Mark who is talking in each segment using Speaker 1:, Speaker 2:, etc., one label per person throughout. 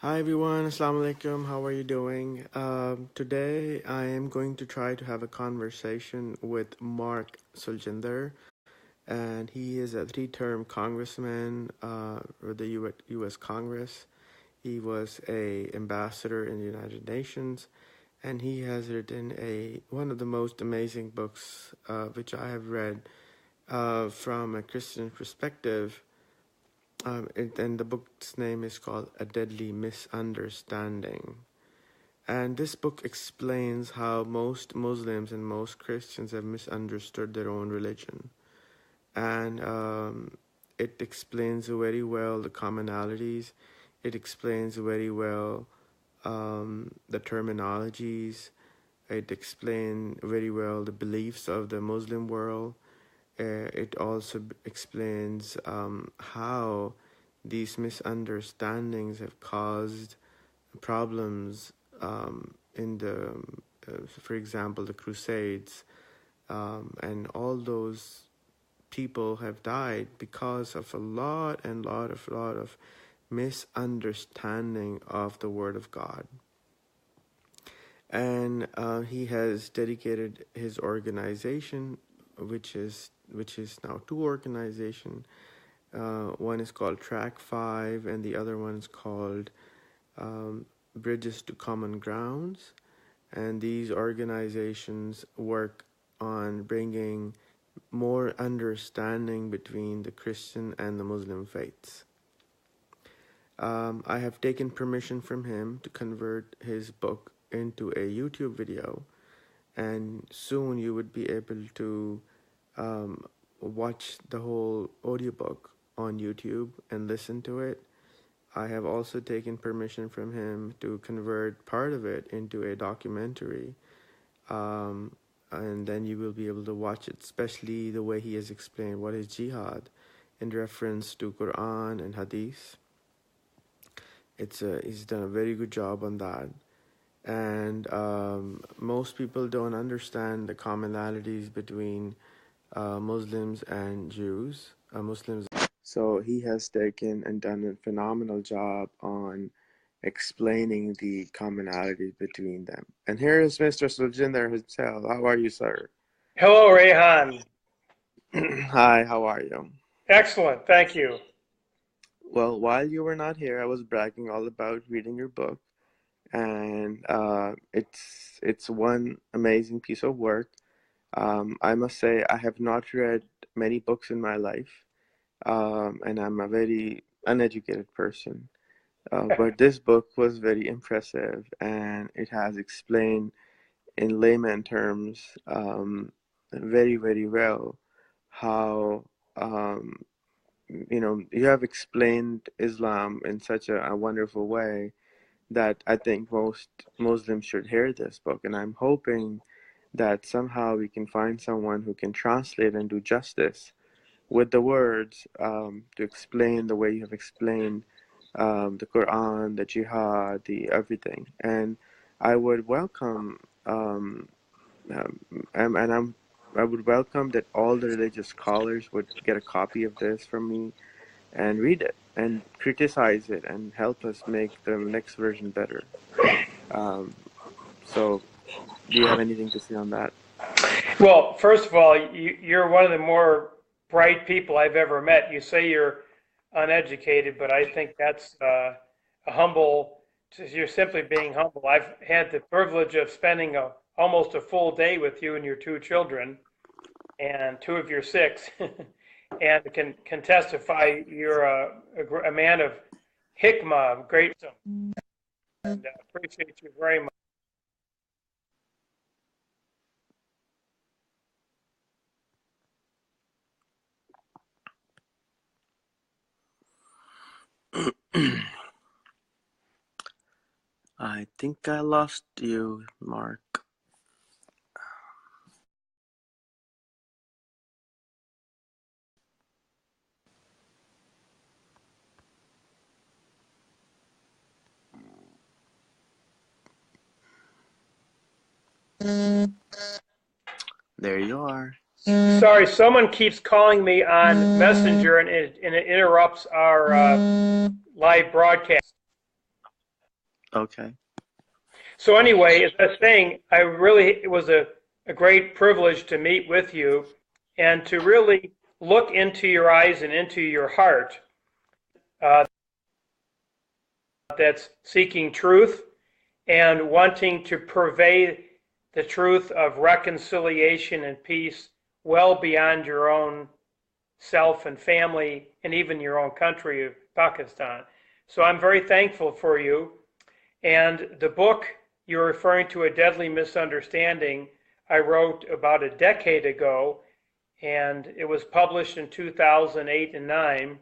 Speaker 1: Hi everyone, Assalamu alaikum. How are you doing? Today I am going to try to have a conversation with Mark Siljander, and he is a three-term congressman with the U.S. Congress. He was a ambassador in the United Nations, and he has written one of the most amazing books which I have read from a Christian perspective. And the book's name is called A Deadly Misunderstanding. And this book explains how most Muslims and most Christians have misunderstood their own religion. And it explains very well the commonalities. It explains very well the terminologies. It explains very well the beliefs of the Muslim world. It also explains how these misunderstandings have caused problems in for example, the Crusades, and all those people have died because of a lot of misunderstanding of the Word of God. And he has dedicated his organization, which is now two organizations. One is called Track 5, and the other one is called Bridges to Common Grounds. And these organizations work on bringing more understanding between the Christian and the Muslim faiths. I have taken permission from him to convert his book into a YouTube video, and soon you would be able to watch the whole audiobook on YouTube and listen to it. I have also taken permission from him to convert part of it into a documentary, and then you will be able to watch it, especially the way he has explained what is jihad in reference to Quran and Hadith. He's done a very good job on that. And most people don't understand the commonalities between Muslims and Jews, Muslims. So he has taken and done a phenomenal job on explaining the commonalities between them. And here is Mr. Siljander himself. How are you, sir?
Speaker 2: Hello, Rehan.
Speaker 1: Hi, how are you?
Speaker 2: Excellent, thank you.
Speaker 1: Well, while you were not here, I was bragging all about reading your book, and it's one amazing piece of work. I must say I have not read many books in my life, and I'm a very uneducated person. But this book was very impressive, and it has explained in layman terms very, very well how you have explained Islam in such a wonderful way that I think most Muslims should hear this book. And I'm hoping that somehow we can find someone who can translate and do justice with the words to explain the way you have explained the Quran, the Jihad, the everything. And I would welcome, I would welcome that all the religious scholars would get a copy of this from me and read it and criticize it and help us make the next version better. So, do you have anything to say on that?
Speaker 2: Well, first of all, you're one of the more bright people I've ever met. You say you're uneducated, but I think that's a humble, you're simply being humble. I've had the privilege of spending almost a full day with you and your two children, and two of your six, and can testify you're a man of hikmah, great wisdom, and appreciate you very much.
Speaker 1: I think I lost you, Mark. There you are.
Speaker 2: Sorry, someone keeps calling me on Messenger and it interrupts our live broadcast.
Speaker 1: Okay.
Speaker 2: So anyway, as I was saying, it was a great privilege to meet with you and to really look into your eyes and into your heart uh, that's seeking truth and wanting to purvey the truth of reconciliation and peace well beyond your own self and family and even your own country of Pakistan. So I'm very thankful for you. And the book you're referring to, A Deadly Misunderstanding, I wrote about a decade ago, and it was published in 2008 and 9.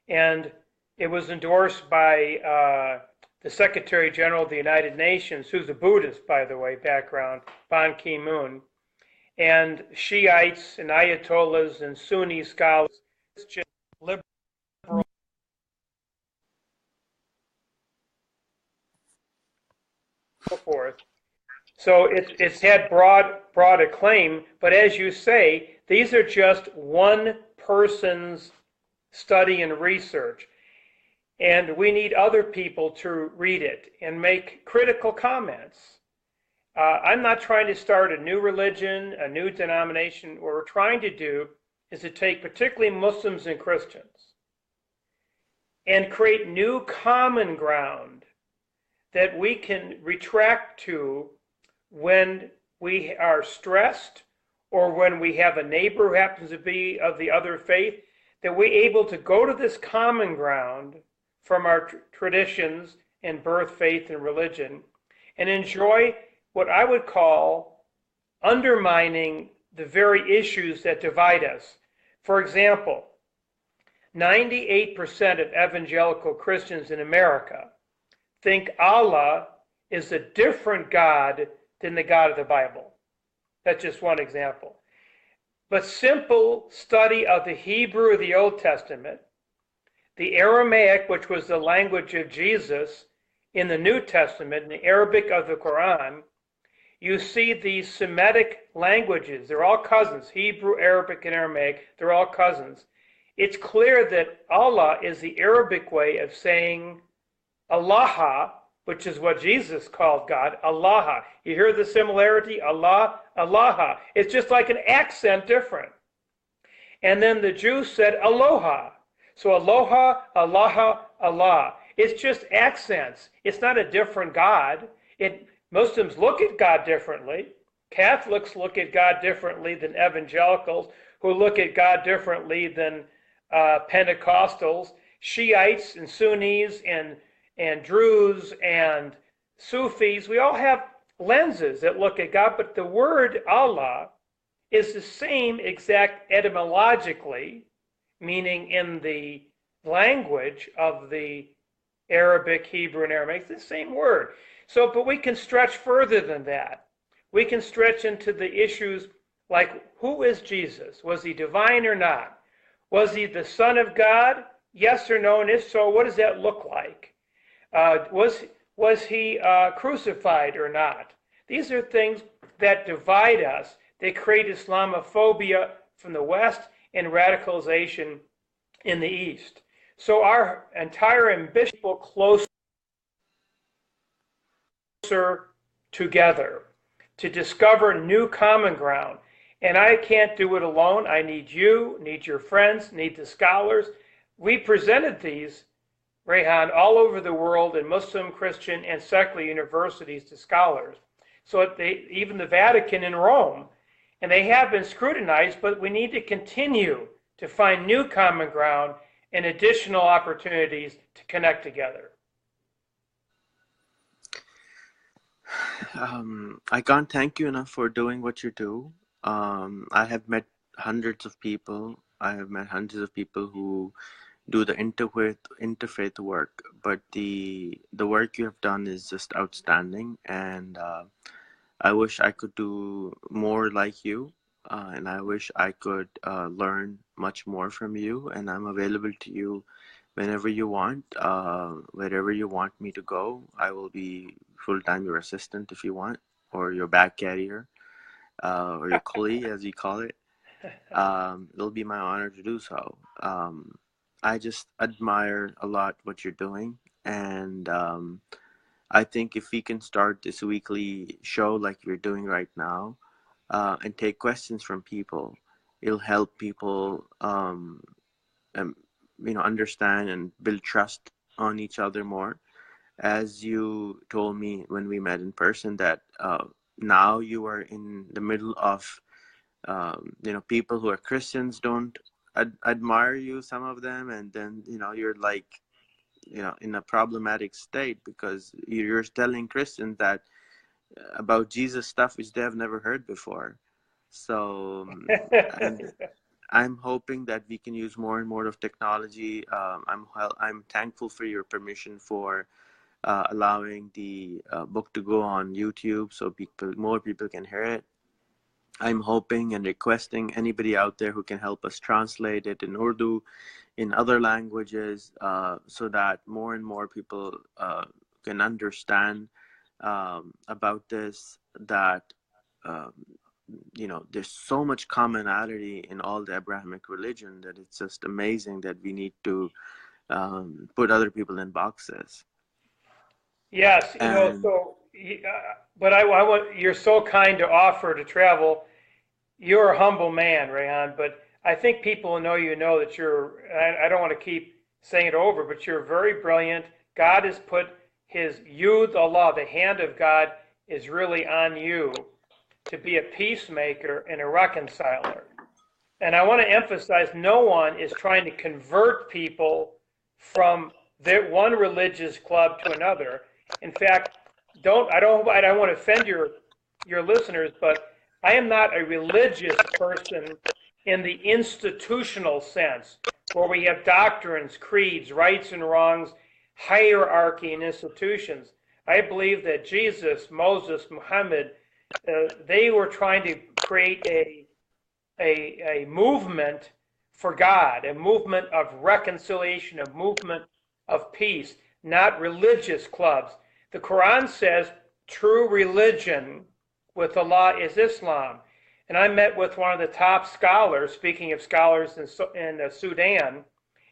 Speaker 2: And it was endorsed by the Secretary General of the United Nations, who's a Buddhist, by the way, background, Ban Ki-moon, and Shiites and Ayatollahs and Sunni scholars, liberal, so forth. So it's had broad acclaim, but as you say, these are just one person's study and research. And we need other people to read it and make critical comments. I'm not trying to start a new religion, a new denomination. What we're trying to do is to take particularly Muslims and Christians and create new common ground that we can retract to when we are stressed or when we have a neighbor who happens to be of the other faith, that we're able to go to this common ground from our traditions and birth, faith, and religion and enjoy what I would call undermining the very issues that divide us. For example, 98% of evangelical Christians in America think Allah is a different God than the God of the Bible. That's just one example. But simple study of the Hebrew of the Old Testament, the Aramaic, which was the language of Jesus in the New Testament, and the Arabic of the Quran, you see these Semitic languages. They're all cousins. Hebrew, Arabic, and Aramaic, they're all cousins. It's clear that Allah is the Arabic way of saying Allah, which is what Jesus called God, Allah. You hear the similarity? Allah, Allah. It's just like an accent different. And then the Jews said Aloha. So aloha, Allah, Allah. It's just accents. It's not a different God. Muslims look at God differently. Catholics look at God differently than evangelicals, who look at God differently than Pentecostals. Shiites and Sunnis and Druze and Sufis, we all have lenses that look at God, but the word Allah is the same exact etymologically, meaning in the language of the Arabic, Hebrew, and Aramaic, it's the same word. So, but we can stretch further than that. We can stretch into the issues like, who is Jesus? Was he divine or not? Was he the Son of God? Yes or no? And if so, what does that look like? Was he crucified or not? These are things that divide us. They create Islamophobia from the West and radicalization in the East. So our entire ambition will closer together to discover new common ground. And I can't do it alone. I need you, need your friends, need the scholars. We presented these, Rehan, all over the world in Muslim, Christian, and secular universities to scholars. So even the Vatican in Rome, and they have been scrutinized, but we need to continue to find new common ground and additional opportunities to connect together.
Speaker 1: I can't thank you enough for doing what you do. I have met hundreds of people. I have met hundreds of people who do the interfaith work, but the work you have done is just outstanding, and I wish I could do more like you, and I wish I could learn much more from you, and I'm available to you whenever you want, wherever you want me to go. I will be full-time your assistant if you want, or your bag carrier, or your collie, as you call it. It'll be my honor to do so. I just admire a lot what you're doing, and I think if we can start this weekly show like we're doing right now, and take questions from people, it'll help people, um, understand and build trust on each other more. As you told me when we met in person, that now you are in the middle of, people who are Christians don't admire you, some of them, and then you're like, in a problematic state because you're telling Christians that about Jesus stuff which they have never heard before. So, and I'm hoping that we can use more and more of technology. I'm thankful for your permission for allowing the book to go on YouTube so more people can hear it. I'm hoping and requesting anybody out there who can help us translate it in Urdu, in other languages, so that more and more people can understand about this. That um, there's so much commonality in all the Abrahamic religion that it's just amazing that we need to put other people in boxes.
Speaker 2: Yes,
Speaker 1: And
Speaker 2: but I want, you're so kind to offer to travel. You're a humble man, Rehan, but I think people who know you know that I don't want to keep saying it over, but you're very brilliant. God has put his yud Allah, the hand of God, is really on you to be a peacemaker and a reconciler. And I want to emphasize no one is trying to convert people from one religious club to another. In fact, I don't want to offend your listeners, but I am not a religious person in the institutional sense, where we have doctrines, creeds, rights and wrongs, hierarchy, and institutions. I believe that Jesus, Moses, Muhammad, they were trying to create a movement for God, a movement of reconciliation, a movement of peace, not religious clubs. The Quran says true religion with Allah is Islam. And I met with one of the top scholars, speaking of scholars in Sudan,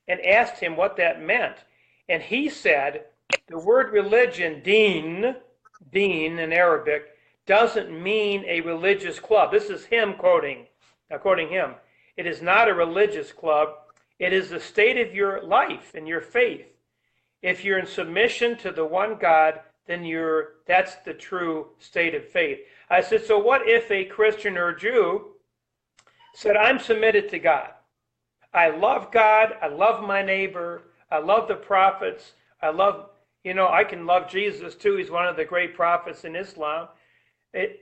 Speaker 2: and asked him what that meant. And he said the word religion, deen in Arabic, doesn't mean a religious club. This is him quoting him. It is not a religious club. It is the state of your life and your faith. If you're in submission to the one God, then that's the true state of faith. I said, so what if a Christian or a Jew said, I'm submitted to God. I love God. I love my neighbor. I love the prophets. I can love Jesus too. He's one of the great prophets in Islam.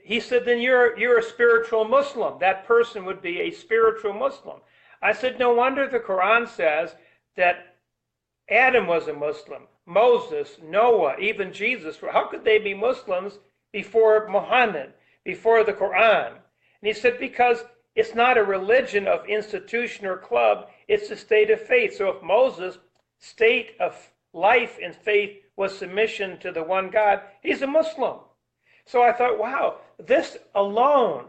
Speaker 2: He said, then you're a spiritual Muslim. That person would be a spiritual Muslim. I said, no wonder the Quran says that Adam was a Muslim, Moses, Noah, even Jesus. How could they be Muslims before Muhammad, before the Quran? And he said, because it's not a religion of institution or club, it's a state of faith. So if Moses' state of life and faith was submission to the one God, he's a Muslim. So I thought, wow, this alone,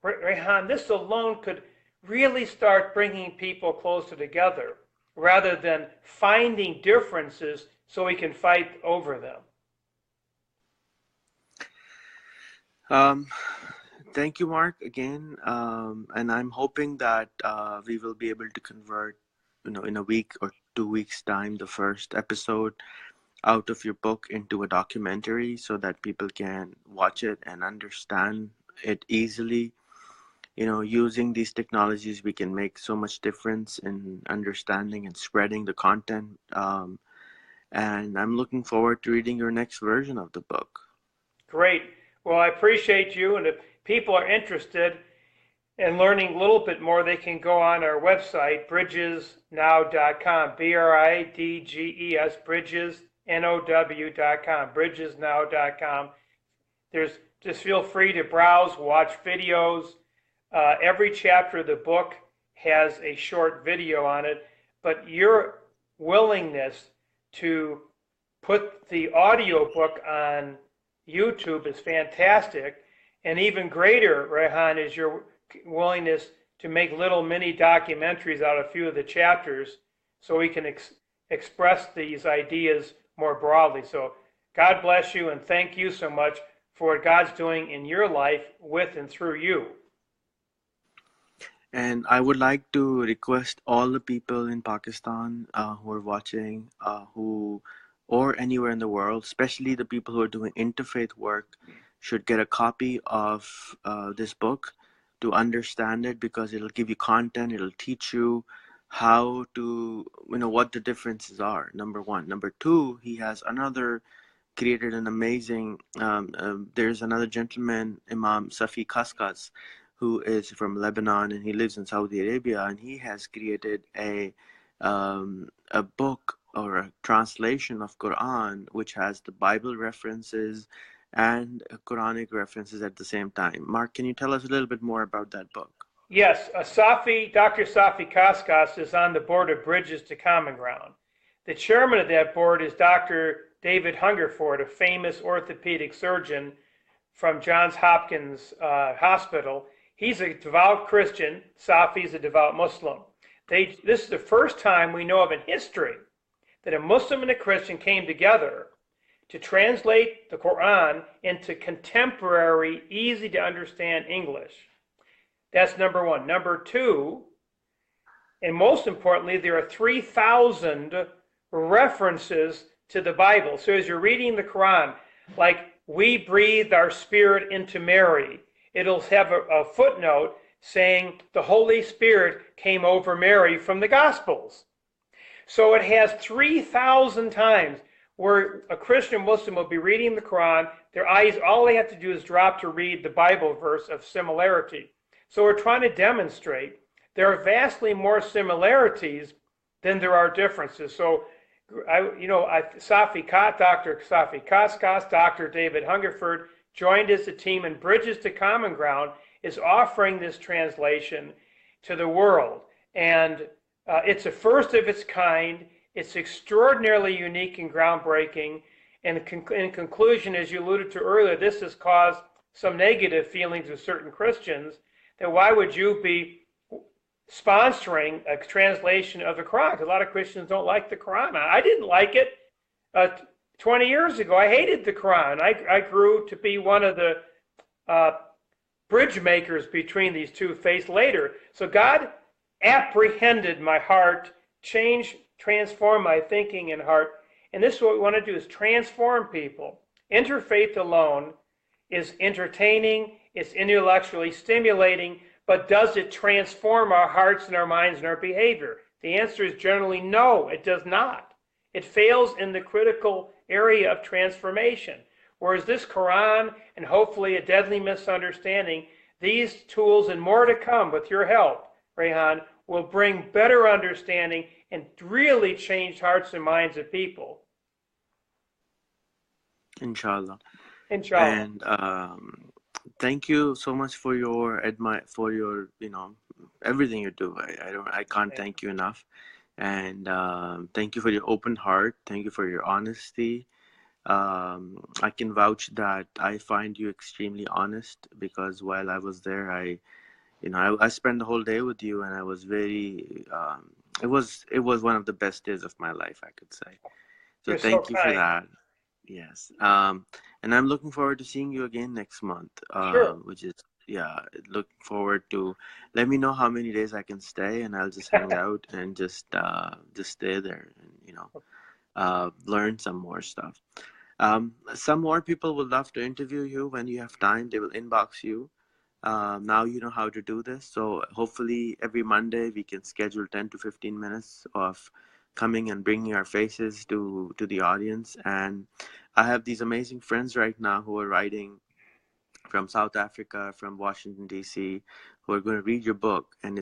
Speaker 2: Rehan, this alone could really start bringing people closer together rather than finding differences so we can fight over them.
Speaker 1: Thank you, Mark, again. And I'm hoping that we will be able to convert, in a week or 2 weeks' time, the first episode out of your book into a documentary so that people can watch it and understand it easily. Using these technologies, we can make so much difference in understanding and spreading the content. And I'm looking forward to reading your next version of the book.
Speaker 2: Great. Well, I appreciate you. And if people are interested in learning a little bit more, they can go on our website, bridgesnow.com, BRIDGES, bridgesnow.com, bridgesnow.com. Just feel free to browse, watch videos. Every chapter of the book has a short video on it, but your willingness to put the audio book on YouTube is fantastic. And even greater, Rehan, is your willingness to make little mini documentaries out of a few of the chapters so we can express these ideas more broadly. So God bless you and thank you so much for what God's doing in your life with and through you.
Speaker 1: And I would like to request all the people in Pakistan who are watching, who or anywhere in the world, especially the people who are doing interfaith work, should get a copy of this book to understand it, because it'll give you content. It'll teach you how to, what the differences are. Number one. Number two, he has another created an amazing. There's another gentleman, Imam Safi Kaskas, who is from Lebanon and he lives in Saudi Arabia, and he has created a book or a translation of Quran which has the Bible references and Quranic references at the same time. Mark, can you tell us a little bit more about that book?
Speaker 2: Yes, Dr. Safi Kaskas is on the board of Bridges to Common Ground. The chairman of that board is Dr. David Hungerford, a famous orthopedic surgeon from Johns Hopkins Hospital. He's a devout Christian. Safi's a devout Muslim. This is the first time we know of in history that a Muslim and a Christian came together to translate the Quran into contemporary, easy to understand English. That's number one. Number two, and most importantly, there are 3,000 references to the Bible. So as you're reading the Quran, like we breathed our spirit into Mary, it'll have a footnote saying the Holy Spirit came over Mary from the Gospels. So it has 3,000 times where a Christian Muslim will be reading the Quran, their eyes, all they have to do is drop to read the Bible verse of similarity. So we're trying to demonstrate there are vastly more similarities than there are differences. So, Dr. Safi Kaskas, Dr. David Hungerford joined as a team, and Bridges to Common Ground is offering this translation to the world. And it's a first of its kind. It's extraordinarily unique and groundbreaking. And in conclusion, as you alluded to earlier, this has caused some negative feelings of certain Christians that why would you be sponsoring a translation of the Quran? Because a lot of Christians don't like the Quran. I didn't like it 20 years ago. I hated the Quran. I grew to be one of the bridge makers between these two faiths later. So God apprehended my heart, transform my thinking and heart. And this is what we want to do, is transform people. Interfaith alone is entertaining, it's intellectually stimulating, but does it transform our hearts and our minds and our behavior? The answer is generally no, it does not. It fails in the critical area of transformation. Whereas this Quran, and hopefully a deadly misunderstanding, these tools and more to come with your help, Rehan, will bring better understanding and really change hearts and minds of people.
Speaker 1: Inshallah.
Speaker 2: Inshallah.
Speaker 1: And thank you so much for your everything you do. I can't thank you enough. And thank you for your open heart. Thank you for your honesty. I can vouch that I find you extremely honest, because while I was there, I spent the whole day with you, and I was very it was one of the best days of my life, I could say. So
Speaker 2: You're so
Speaker 1: thank you for
Speaker 2: kind.
Speaker 1: that. Yes. And I'm looking forward to seeing you again next month.
Speaker 2: Sure.
Speaker 1: Which is, yeah, looking forward to. Let me know how many days I can stay, and I'll just hang out and just stay there and learn some more stuff. Some more people would love to interview you when you have time. They will inbox you. Now you know how to do this. So hopefully every Monday we can schedule 10 to 15 minutes of coming and bringing our faces to the audience. And I have these amazing friends right now who are writing from South Africa, from Washington, D.C., who are going to read your book. And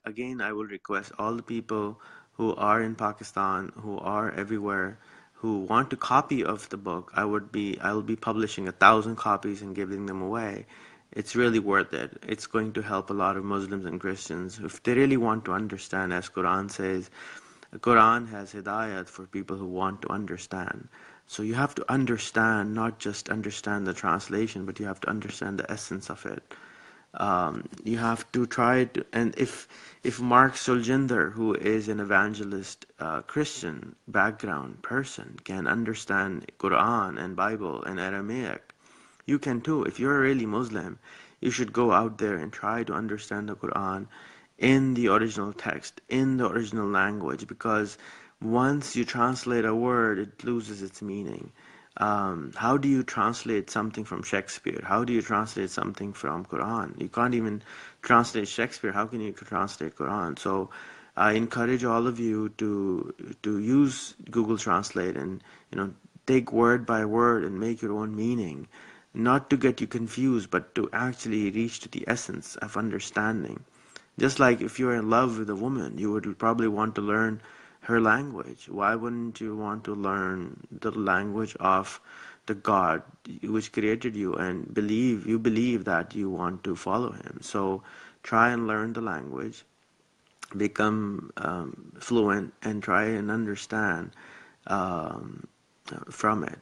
Speaker 1: again, I will request all the people who are in Pakistan, who are everywhere, who want a copy of the book. I will be publishing 1,000 copies and giving them away. It's really worth it. It's going to help a lot of Muslims and Christians if they really want to understand. As Quran says, the Quran has hidayat for people who want to understand. So you have to understand, not just understand the translation, but you have to understand the essence of it. You have to try to, and if Mark Siljander, who is an evangelist Christian background person, can understand Quran and Bible and Aramaic, you can too. If you're really Muslim, you should go out there and try to understand the Quran in the original text, in the original language, because once you translate a word, it loses its meaning. How do you translate something from Shakespeare? How do you translate something from Quran? You can't even translate Shakespeare. How can you translate Quran? So I encourage all of you to use Google Translate and take word by word and make your own meaning, not to get you confused, but to actually reach to the essence of understanding. Just like if you're in love with a woman, you would probably want to learn her language. Why wouldn't you want to learn the language of the God which created you and believe that you want to follow him? So try and learn the language, become fluent, and try and understand um, from it.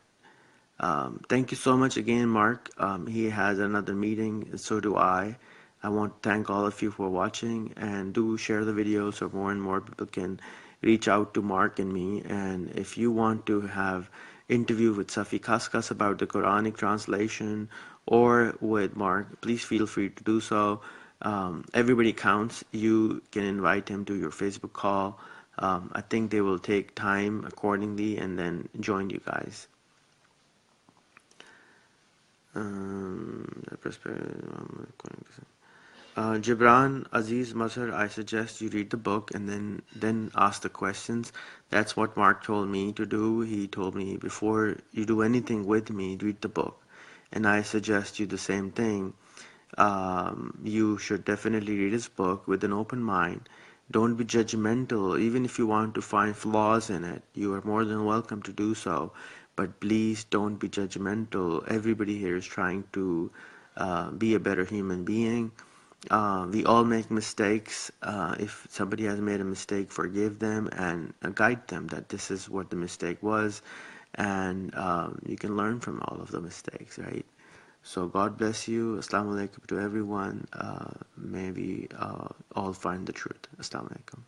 Speaker 1: Thank you so much again, Mark. He has another meeting, so do I. I want to thank all of you for watching, and do share the video so more and more people can reach out to Mark and me. And if you want to have interview with Safi Kaskas about the Quranic translation or with Mark, please feel free to do so. Everybody counts. You can invite him to your Facebook call. I think they will take time accordingly and then join you guys. Gibran Aziz Mazhar, I suggest you read the book and then ask the questions. That's what Mark told me to do. He told me, before you do anything with me, read the book. And I suggest you the same thing. You should definitely read his book with an open mind. Don't be judgmental. Even if you want to find flaws in it, you are more than welcome to do so. But please don't be judgmental. Everybody here is trying to be a better human being. We all make mistakes. If somebody has made a mistake, forgive them and guide them that this is what the mistake was, and you can learn from all of the mistakes, right? So God bless you. Assalamu alaikum to everyone. May we all find the truth. Assalamu alaikum.